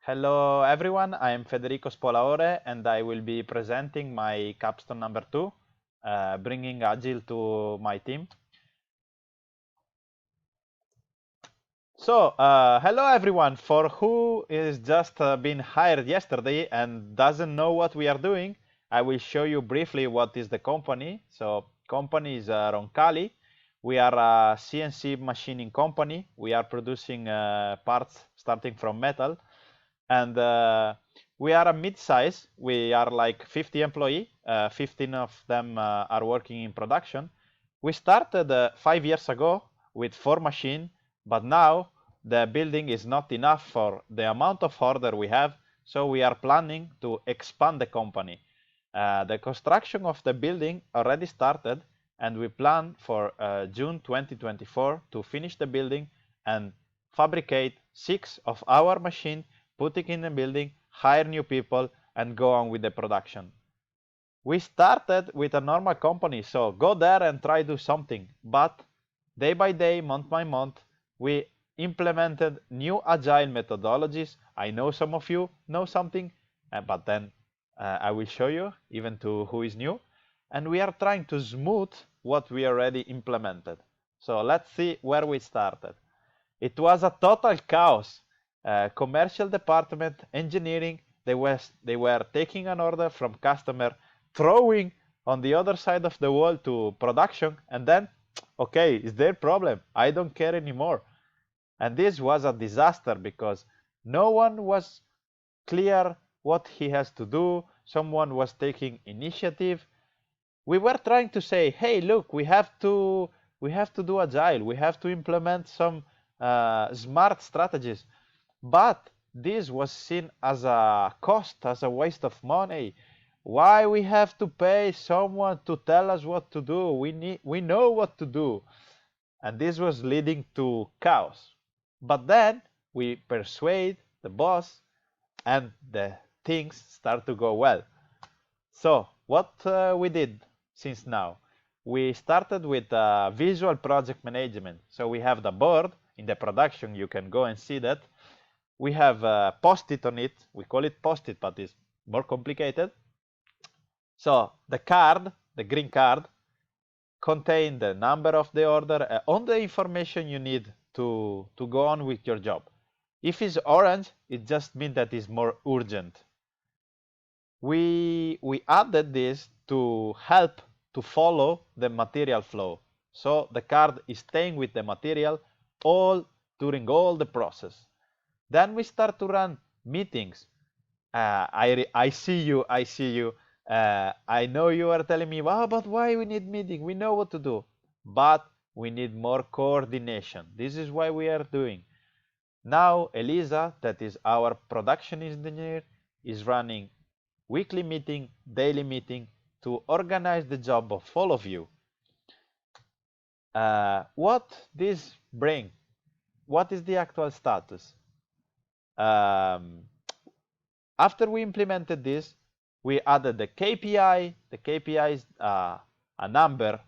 Hello everyone, I am Federico Spolaore and I will be presenting my capstone number 2, bringing Agile to my team. So, hello everyone, for who is just been hired yesterday and doesn't know what we are doing, I will show you briefly what is the company. So, company is RONKALI. We are a CNC machining company. We are producing parts starting from metal. And we are a mid-size. We are like 50 employees. 15 of them are working in production. We started 5 years ago with 4 machines, but now the building is not enough for the amount of order we have, so we are planning to expand the company. The construction of the building already started, and we plan for June 2024 to finish the building and fabricate 6 of our machines, put it in the building, hire new people, and go on with the production. We started with a normal company, so go there and try do something. But day by day, month by month, we implemented new agile methodologies. I know some of you know something, but then I will show you, even to who is new. And we are trying to smooth what we already implemented. So let's see where we started. It was a total chaos. Commercial department, engineering, they were taking an order from customer, throwing on the other side of the wall to production, and then, okay, it's their problem. I don't care anymore. And this was a disaster because no one was clear what he has to do. Someone was taking initiative. We were trying to say, hey, look, we have to do agile. We have to implement some smart strategies. But this was seen as a cost, as a waste of money. Why we have to pay someone to tell us what to do? We know what to do. And this was leading to chaos. But then we persuade the boss and the things start to go well. So what we did since now? We started with visual project management. So we have the board in the production. You can go and see that. We have post-it on it. We call it post-it, but it's more complicated. So the card, the green card, contain the number of the order, all the information you need to go on with your job. If it's orange, it just means that it's more urgent. We added this to help to follow the material flow. So the card is staying with the material during all the process. Then we start to run meetings. I see you. I know you are telling me, well, but why we need meeting? We know what to do. But we need more coordination. This is why we are doing. Now, Elisa, that is our production engineer, is running weekly meeting, daily meeting to organize the job of all of you. What this bring? What is the actual status? After we implemented this, we added the KPI. The KPI is a number,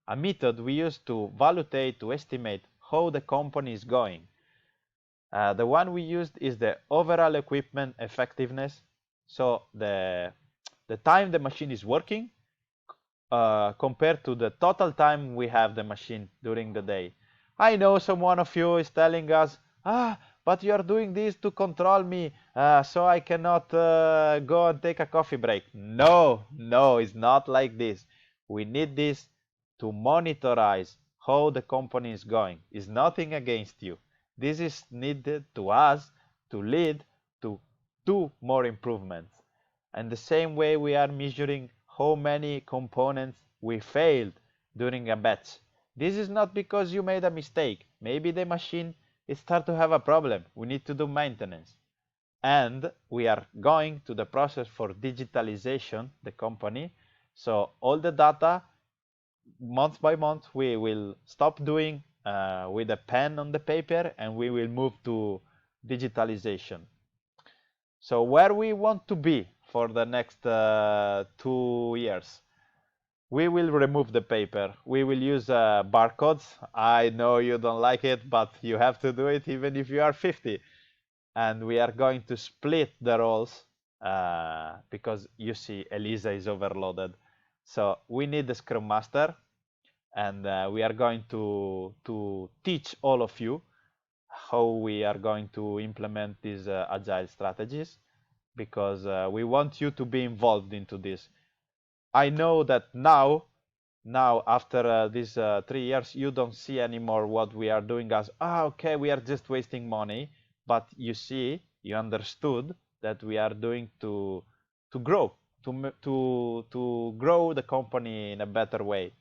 a method we use to validate, to estimate how the company is going. The one we used is the overall equipment effectiveness. So the time the machine is working compared to the total time we have the machine during the day. I know some one of you is telling us, but you are doing this to control me, so I cannot go and take a coffee break. No, it's not like this. We need this to monitorize how the company is going. It's nothing against you. This is needed to us to lead to do more improvements. And the same way we are measuring how many components we failed during a batch. This is not because you made a mistake. Maybe the machine it start to have a problem. We need to do maintenance. And we are going to the process for digitalization, the company. So all the data, month by month, we will stop doing with a pen on the paper and we will move to digitalization. So where we want to be for the next 2 years? We will remove the paper. We will use barcodes. I know you don't like it, but you have to do it even if you are 50. and we are going to split the roles because you see Elisa is overloaded. So we need the Scrum Master, and we are going to teach all of you how we are going to implement these agile strategies, because we want you to be involved into this. I know that now after these 3 years, you don't see anymore what we are doing as, okay, we are just wasting money, but you understood that we are doing to grow, to grow the company in a better way.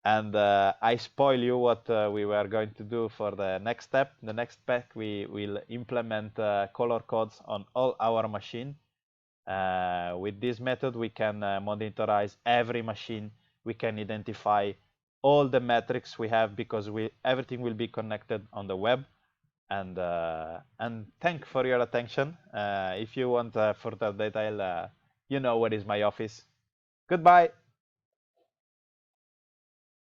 And I spoil you what we were going to do for the next step. The next step, we will implement color codes on all our machine. With this method, we can monitorize every machine. We can identify all the metrics we have, because everything will be connected on the web. And thank for your attention. If you want further detail, you know what is my office. Goodbye.